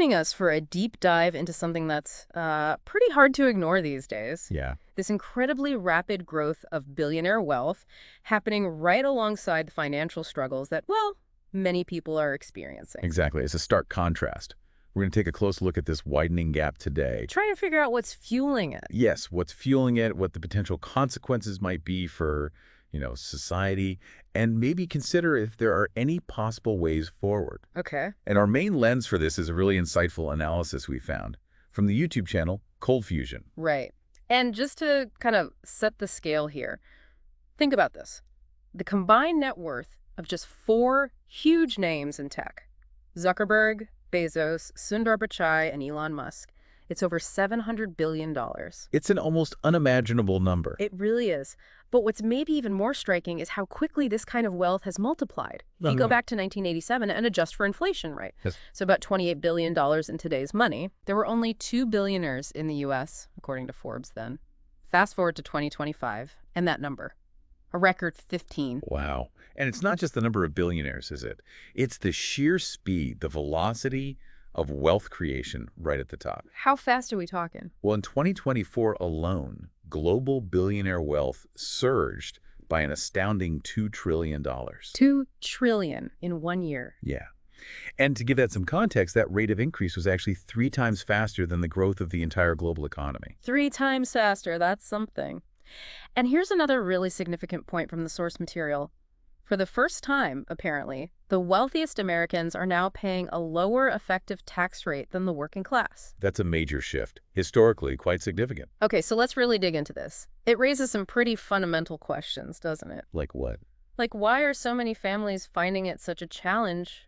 Joining us for a deep dive into something that's pretty hard to ignore these days. Yeah, This incredibly rapid growth of billionaire wealth happening right alongside the financial struggles that, well, many people are experiencing. exactly. It's a stark contrast. We're going to take a close look at this widening gap today. Trying to figure out what's fueling it. Yes, what's fueling it, what the potential consequences might be for, society, and maybe consider if there are any possible ways forward. Okay. And our main lens for this is a really insightful analysis we found from the YouTube channel Cold Fusion. Right. And just to kind of set the scale here, think about this. The combined net worth of just four huge names in tech, Zuckerberg, Bezos, Sundar Pichai, and Elon Musk, it's over $700 billion. It's an almost unimaginable number. It really is. But what's maybe even more striking is how quickly this kind of wealth has multiplied. If you go back to 1987 and adjust for inflation, right? Yes. So about $28 billion in today's money. There were only 2 billionaires in the U.S., according to Forbes then. Fast forward to 2025, and that number, a record 15. Wow. And it's not just the number of billionaires, is it? It's the sheer speed, the velocity of wealth creation right at the top. How fast are we talking? Well, in 2024 alone, global billionaire wealth surged by an astounding $2 trillion. 2 trillion in 1 year. Yeah. And to give that some context, that rate of increase was actually 3 times faster than the growth of the entire global economy. 3 times faster, that's something. And here's another really significant point from the source material. For the first time, apparently, the wealthiest Americans are now paying a lower effective tax rate than the working class. That's a major shift, historically quite significant. Okay, so let's really dig into this. It raises some pretty fundamental questions, doesn't it? Like what? Like, why are so many families finding it such a challenge,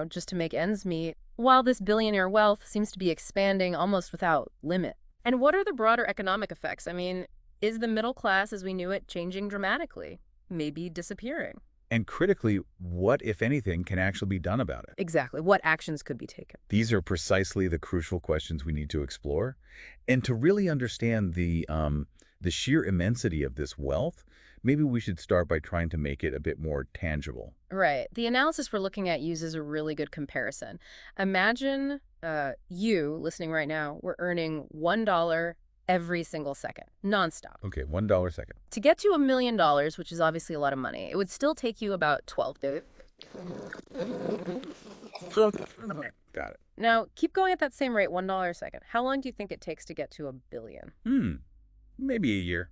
just to make ends meet, while this billionaire wealth seems to be expanding almost without limit? And what are the broader economic effects? I mean, is the middle class as we knew it changing dramatically? Maybe disappearing? And critically, what, if anything, can actually be done about it? Exactly. What actions could be taken? These are precisely the crucial questions we need to explore. And to really understand the sheer immensity of this wealth, maybe we should start by trying to make it a bit more tangible. Right. The analysis we're looking at uses a really good comparison. Imagine you, listening right now, were earning $1 every single second, nonstop. Okay, $1 second. To get to $1 million, which is obviously a lot of money, it would still take you about 12 days. Got it. Now, keep going at that same rate, $1 a second. How long do you think it takes to get to $1 billion? Maybe a year.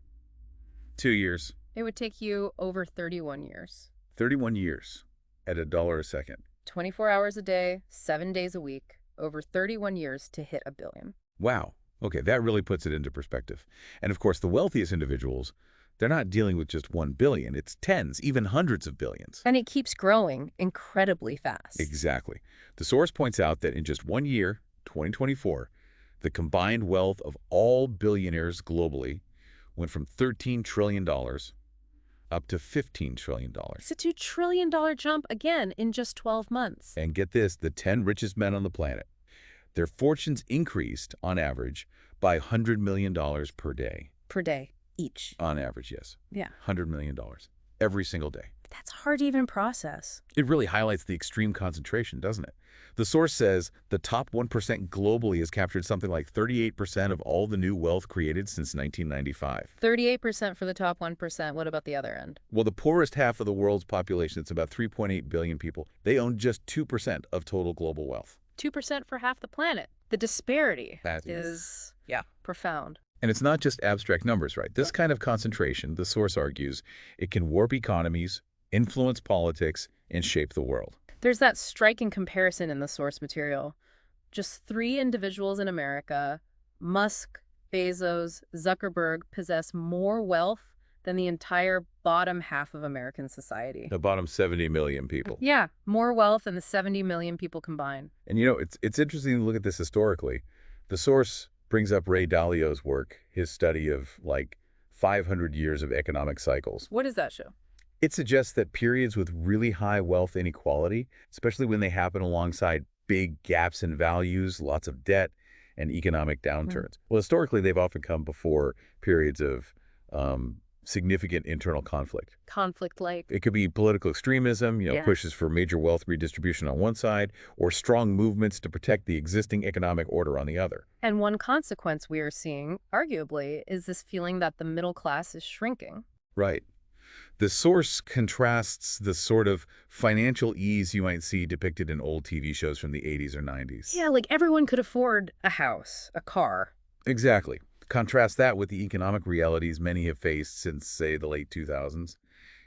2 years. It would take you over 31 years. 31 years at $1 a second. 24 hours a day, 7 days a week, over 31 years to hit $1 billion. Wow. Okay, that really puts it into perspective. And of course, the wealthiest individuals, they're not dealing with just 1 billion. It's tens, even hundreds of billions. And it keeps growing incredibly fast. Exactly. The source points out that in just 1 year, 2024, the combined wealth of all billionaires globally went from $13 trillion up to $15 trillion. It's a $2 trillion jump again in just 12 months. And get this, the 10 richest men on the planet, their fortunes increased, on average, by $100 million per day. Per day, each. On average, yes. Yeah. $100 million every single day. That's hard to even process. It really highlights the extreme concentration, doesn't it? The source says the top 1% globally has captured something like 38% of all the new wealth created since 1995. 38% for the top 1%. What about the other end? Well, the poorest half of the world's population, it's about 3.8 billion people, they own just 2% of total global wealth. 2% for half the planet. The disparity That is profound. And it's not just abstract numbers, right? This kind of concentration, the source argues, it can warp economies, influence politics, and shape the world. There's that striking comparison in the source material. Just 3 individuals in America, Musk, Bezos, Zuckerberg, possess more wealth than the entire bottom half of American society. The bottom 70 million people. Yeah, more wealth than the 70 million people combined. And it's interesting to look at this historically. The source brings up Ray Dalio's work, his study of like 500 years of economic cycles. What does that show? It suggests that periods with really high wealth inequality, especially when they happen alongside big gaps in values, lots of debt, and economic downturns. Well, historically, they've often come before periods of significant internal conflict. Conflict like. It could be political extremism, Yeah. pushes for major wealth redistribution on one side, or strong movements to protect the existing economic order on the other. And one consequence we are seeing, arguably, is this feeling that the middle class is shrinking. Right. The source contrasts the sort of financial ease you might see depicted in old TV shows from the 80s or 90s. Yeah, like everyone could afford a house, a car. Exactly. Contrast that with the economic realities many have faced since, say, the late 2000s.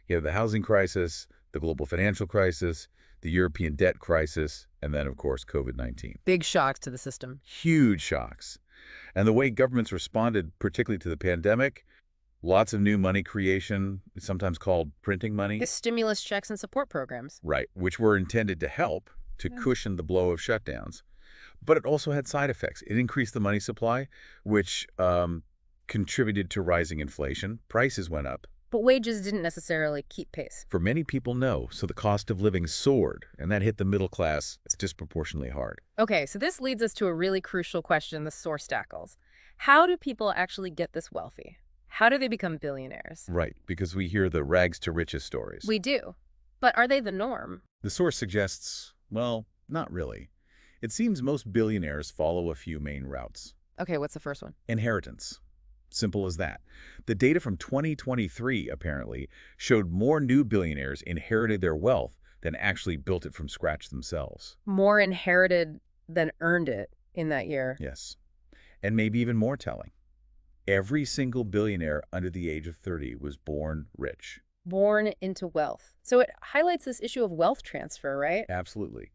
You have the housing crisis, the global financial crisis, the European debt crisis, and then, of course, COVID-19. Big shocks to the system. Huge shocks. And the way governments responded, particularly to the pandemic, lots of new money creation, sometimes called printing money. The stimulus checks and support programs. Right, which were intended to help to cushion the blow of shutdowns. But it also had side effects. It increased the money supply, which contributed to rising inflation. Prices went up. But wages didn't necessarily keep pace. For many people, no. So the cost of living soared, and that hit the middle class disproportionately hard. Okay, so this leads us to a really crucial question the source tackles. How do people actually get this wealthy? How do they become billionaires? Right, because we hear the rags to riches stories. We do. But are they the norm? The source suggests, well, not really. It seems most billionaires follow a few main routes. Okay, what's the first one? Inheritance. Simple as that. The data from 2023, apparently, showed more new billionaires inherited their wealth than actually built it from scratch themselves. More inherited than earned it in that year. Yes. And maybe even more telling. Every single billionaire under the age of 30 was born rich. Born into wealth. So it highlights this issue of wealth transfer, right? Absolutely.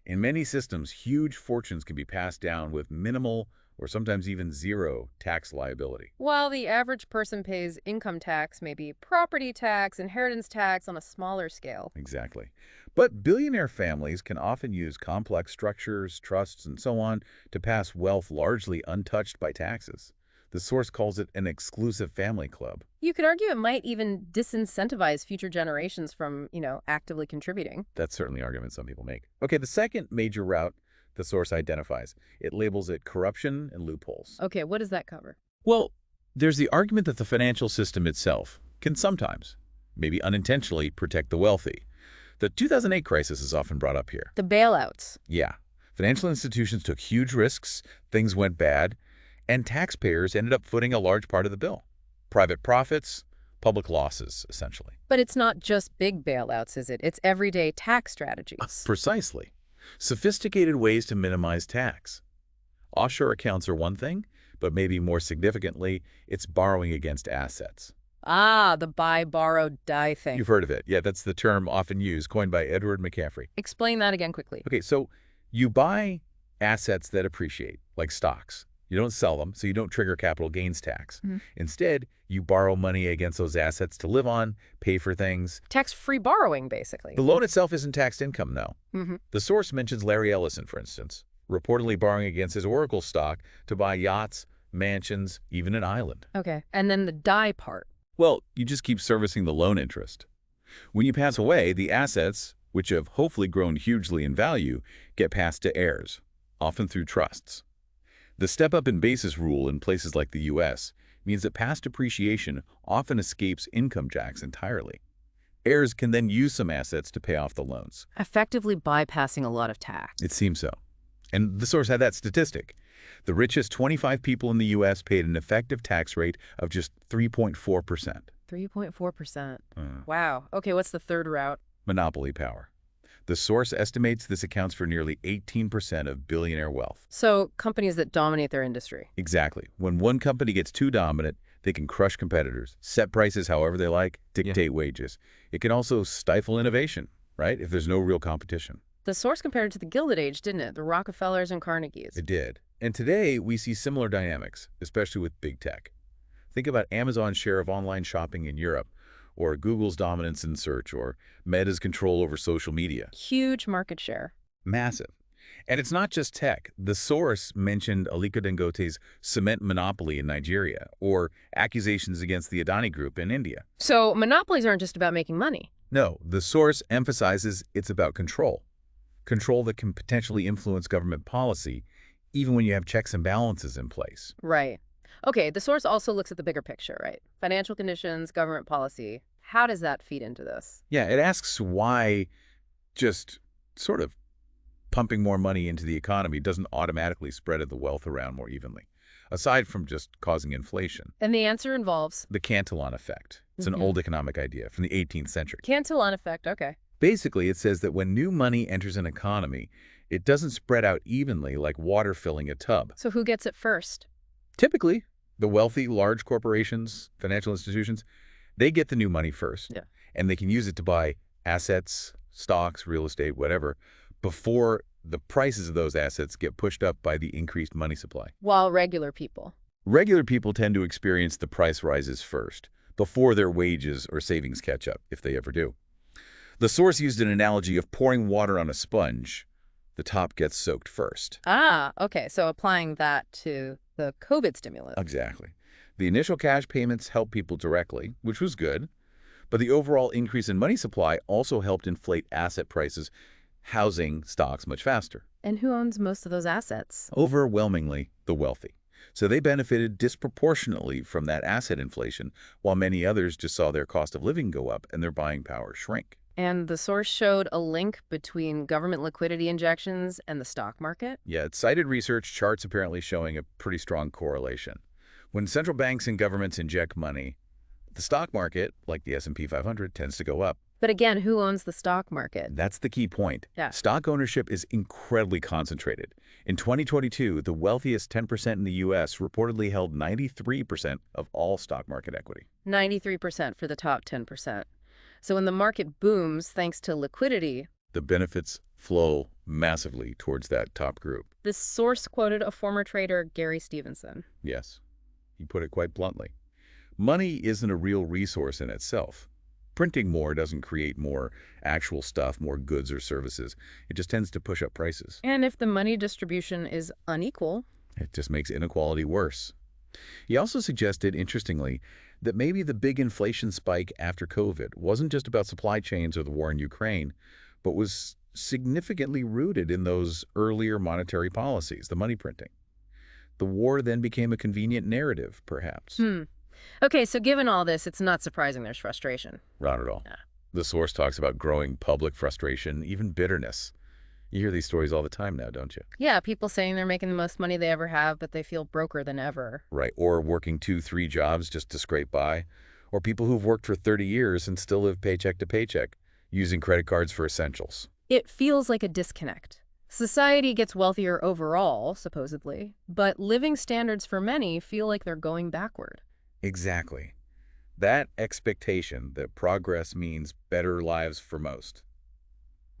In many systems, huge fortunes can be passed down with minimal or sometimes even zero tax liability. While the average person pays income tax, maybe property tax, inheritance tax on a smaller scale. Exactly. But billionaire families can often use complex structures, trusts, and so on to pass wealth largely untouched by taxes. The source calls it an exclusive family club. You could argue it might even disincentivize future generations from, actively contributing. That's certainly an argument some people make. Okay, the second major route the source identifies, it labels it corruption and loopholes. Okay, what does that cover? Well, there's the argument that the financial system itself can sometimes, maybe unintentionally, protect the wealthy. The 2008 crisis is often brought up here. The bailouts. Yeah. Financial institutions took huge risks, things went bad, and taxpayers ended up footing a large part of the bill. Private profits, public losses, essentially. But it's not just big bailouts, is it? It's everyday tax strategies. Precisely. Sophisticated ways to minimize tax. Offshore accounts are one thing, but maybe more significantly, it's borrowing against assets. Ah, the buy, borrow, die thing. You've heard of it. Yeah, that's the term often used, coined by Edward McCaffrey. Explain that again quickly. Okay, so you buy assets that appreciate, like stocks. You don't sell them, so you don't trigger capital gains tax. Instead, you borrow money against those assets to live on, pay for things. Tax-free borrowing, basically. The loan itself isn't taxed income, though. Mm-hmm. The source mentions Larry Ellison, for instance, reportedly borrowing against his Oracle stock to buy yachts, mansions, even an island. Okay, and then the die part. Well, you just keep servicing the loan interest. When you pass away, the assets, which have hopefully grown hugely in value, get passed to heirs, often through trusts. The step-up in basis rule in places like the U.S. means that past depreciation often escapes income tax entirely. Heirs can then use some assets to pay off the loans. Effectively bypassing a lot of tax. It seems so. And the source had that statistic. The richest 25 people in the U.S. paid an effective tax rate of just 3.4%. 3.4%. Wow. Okay, what's the third route? Monopoly power. The source estimates this accounts for nearly 18% of billionaire wealth. So companies that dominate their industry. Exactly. When one company gets too dominant, they can crush competitors, set prices however they like, dictate wages. It can also stifle innovation, right, if there's no real competition. The source compared it to the Gilded Age, didn't it? The Rockefellers and Carnegies. It did. And today, we see similar dynamics, especially with big tech. Think about Amazon's share of online shopping in Europe, or Google's dominance in search, or Meta's control over social media. Huge market share. Massive. And it's not just tech. The source mentioned Aliko Dangote's cement monopoly in Nigeria, or accusations against the Adani Group in India. So monopolies aren't just about making money. No, the source emphasizes it's about control. Control that can potentially influence government policy, even when you have checks and balances in place. Right. Okay, the source also looks at the bigger picture, right? Financial conditions, government policy. How does that feed into this? Yeah, it asks why just sort of pumping more money into the economy doesn't automatically spread the wealth around more evenly, aside from just causing inflation. And the answer involves The Cantillon effect. It's an old economic idea from the 18th century. Cantillon effect. Okay. Basically, it says that when new money enters an economy, it doesn't spread out evenly like water filling a tub. So who gets it first? Typically, the wealthy, large corporations, financial institutions, they get the new money first. Yeah. And they can use it to buy assets, stocks, real estate, whatever, before the prices of those assets get pushed up by the increased money supply. While regular people. Regular people tend to experience the price rises first, before their wages or savings catch up, if they ever do. The source used an analogy of pouring water on a sponge. The top gets soaked first. Ah, okay. So applying that to the COVID stimulus. Exactly. The initial cash payments helped people directly, which was good, but the overall increase in money supply also helped inflate asset prices, housing stocks much faster. And who owns most of those assets? Overwhelmingly, the wealthy. So they benefited disproportionately from that asset inflation, while many others just saw their cost of living go up and their buying power shrink. And the source showed a link between government liquidity injections and the stock market? Yeah, it cited research charts apparently showing a pretty strong correlation. When central banks and governments inject money, the stock market, like the S&P 500, tends to go up. But again, who owns the stock market? That's the key point. Yeah. Stock ownership is incredibly concentrated. In 2022, the wealthiest 10% in the U.S. reportedly held 93% of all stock market equity. 93% for the top 10%. So when the market booms thanks to liquidity, The benefits flow massively towards that top group. this source quoted a former trader, Gary Stevenson. Yes, he put it quite bluntly. Money isn't a real resource in itself. Printing more doesn't create more actual stuff, more goods or services. It just tends to push up prices. And if the money distribution is unequal, It just makes inequality worse. He also suggested, interestingly, that maybe the big inflation spike after COVID wasn't just about supply chains or the war in Ukraine, but was significantly rooted in those earlier monetary policies, the money printing. The war then became a convenient narrative, perhaps. Okay, so given all this, it's not surprising there's frustration. Not at all. Yeah. The source talks about growing public frustration, even bitterness. You hear these stories all the time now, don't you? Yeah, people saying they're making the most money they ever have, but they feel broker than ever. Right. Or working 2-3 jobs just to scrape by. Or people who've worked for 30 years and still live paycheck to paycheck, using credit cards for essentials. It feels like a disconnect. Society gets wealthier overall, supposedly, but living standards for many feel like they're going backward. Exactly. That expectation that progress means better lives for most.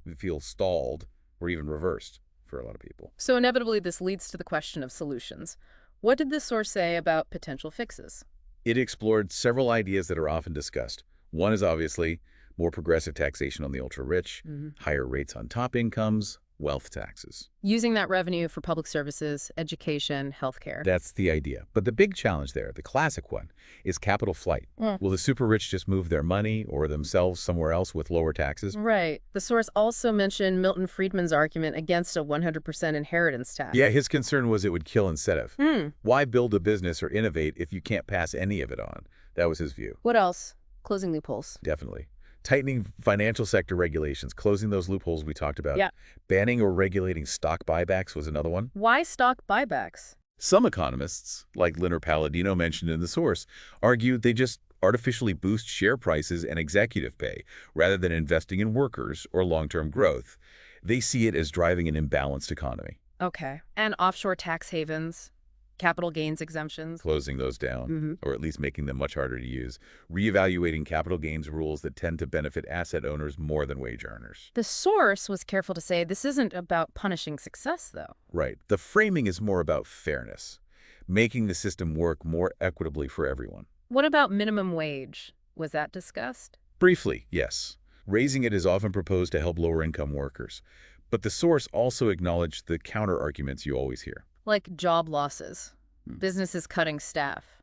It feels stalled or even reversed for a lot of people. So inevitably, this leads to the question of solutions. What did this source say about potential fixes? It explored several ideas that are often discussed. One is obviously more progressive taxation on the ultra-rich, higher rates on top incomes, wealth taxes. Using that revenue for public services, education, healthcare. That's the idea. But the big challenge there, the classic one, is capital flight. Will the super rich just move their money or themselves somewhere else with lower taxes? Right. The source also mentioned Milton Friedman's argument against a 100% inheritance tax. Yeah, his concern was it would kill incentive. Why build a business or innovate if you can't pass any of it on? That was his view. What else? Closing loopholes. Definitely. Tightening financial sector regulations, closing those loopholes we talked about. Yeah. Banning or regulating stock buybacks was another one. Why stock buybacks? Some economists, like Leonard Palladino mentioned in the source, argue they just artificially boost share prices and executive pay rather than investing in workers or long-term growth. They see it as driving an imbalanced economy. Okay. And offshore tax havens, capital gains exemptions. Closing those down, or at least making them much harder to use. Reevaluating capital gains rules that tend to benefit asset owners more than wage earners. The source was careful to say this isn't about punishing success, though. Right. The framing is more about fairness, making the system work more equitably for everyone. What about minimum wage? Was that discussed? Briefly, yes. Raising it is often proposed to help lower-income workers. But the source also acknowledged the counter-arguments you always hear. Like job losses, businesses cutting staff,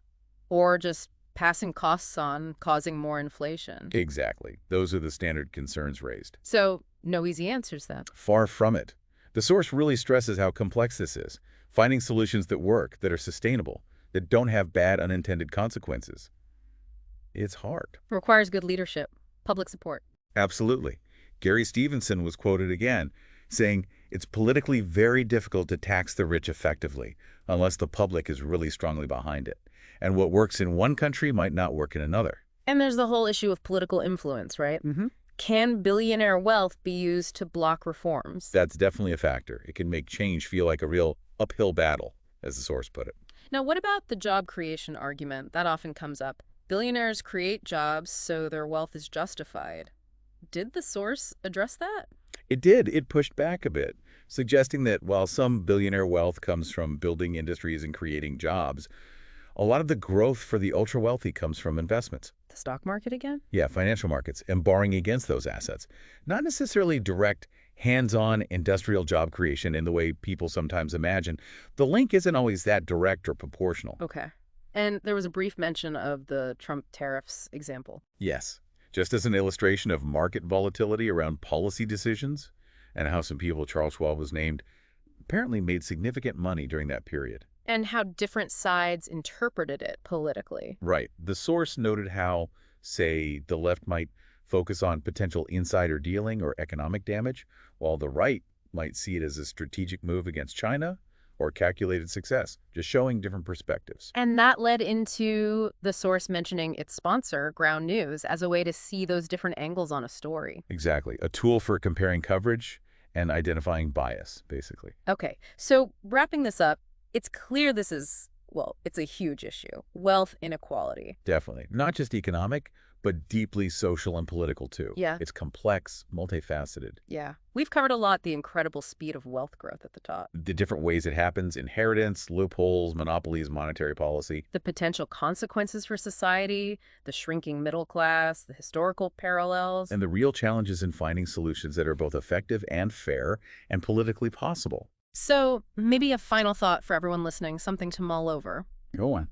or just passing costs on, causing more inflation. Exactly. Those are the standard concerns raised. So, no easy answers then. Far from it. The source really stresses how complex this is, finding solutions that work, that are sustainable, that don't have bad unintended consequences. It's hard. Requires good leadership, public support. Absolutely. Gary Stevenson was quoted again, saying, "It's politically very difficult to tax the rich effectively unless the public is really strongly behind it. And what works in one country might not work in another." And there's the whole issue of political influence, right? Mm-hmm. Can billionaire wealth be used to block reforms? That's definitely a factor. It can make change feel like a real uphill battle, as the source put it. Now, what about the job creation argument? That often comes up. Billionaires create jobs, so their wealth is justified. Did the source address that? It did. It pushed back a bit, suggesting that while some billionaire wealth comes from building industries and creating jobs, a lot of the growth for the ultra-wealthy comes from investments. The stock market again? Yeah, financial markets, and borrowing against those assets. Not necessarily direct, hands-on industrial job creation in the way people sometimes imagine. The link isn't always that direct or proportional. Okay. And there was a brief mention of the Trump tariffs example. Yes, just as an illustration of market volatility around policy decisions and how some people, Charles Schwab was named, apparently made significant money during that period. And how different sides interpreted it politically. Right. The source noted how, say, the left might focus on potential insider dealing or economic damage, while the right might see it as a strategic move against China or calculated success, just showing different perspectives. And that led into the source mentioning its sponsor, Ground News, as a way to see those different angles on a story. Exactly. A tool for comparing coverage and identifying bias, basically. Okay, so wrapping this up, it's clear this is, well, it's a huge issue. Wealth inequality. Definitely. Not just economic, but deeply social and political, too. Yeah. It's complex, multifaceted. Yeah. We've covered a lot the incredible speed of wealth growth at the top. The different ways it happens, inheritance, loopholes, monopolies, monetary policy. The potential consequences for society, the shrinking middle class, the historical parallels. And the real challenges in finding solutions that are both effective and fair and politically possible. So maybe a final thought for everyone listening, something to mull over. Go on.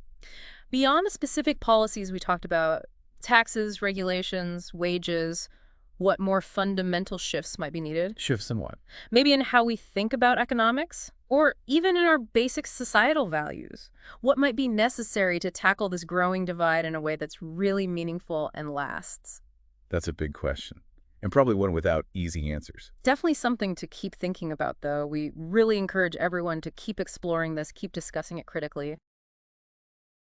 Beyond the specific policies we talked about, taxes, regulations, wages, what more fundamental shifts might be needed? Shifts in what? Maybe in how we think about economics, or even in our basic societal values. What might be necessary to tackle this growing divide in a way that's really meaningful and lasts? That's a big question, and probably one without easy answers. Definitely something to keep thinking about, though. We really encourage everyone to keep exploring this, keep discussing it critically.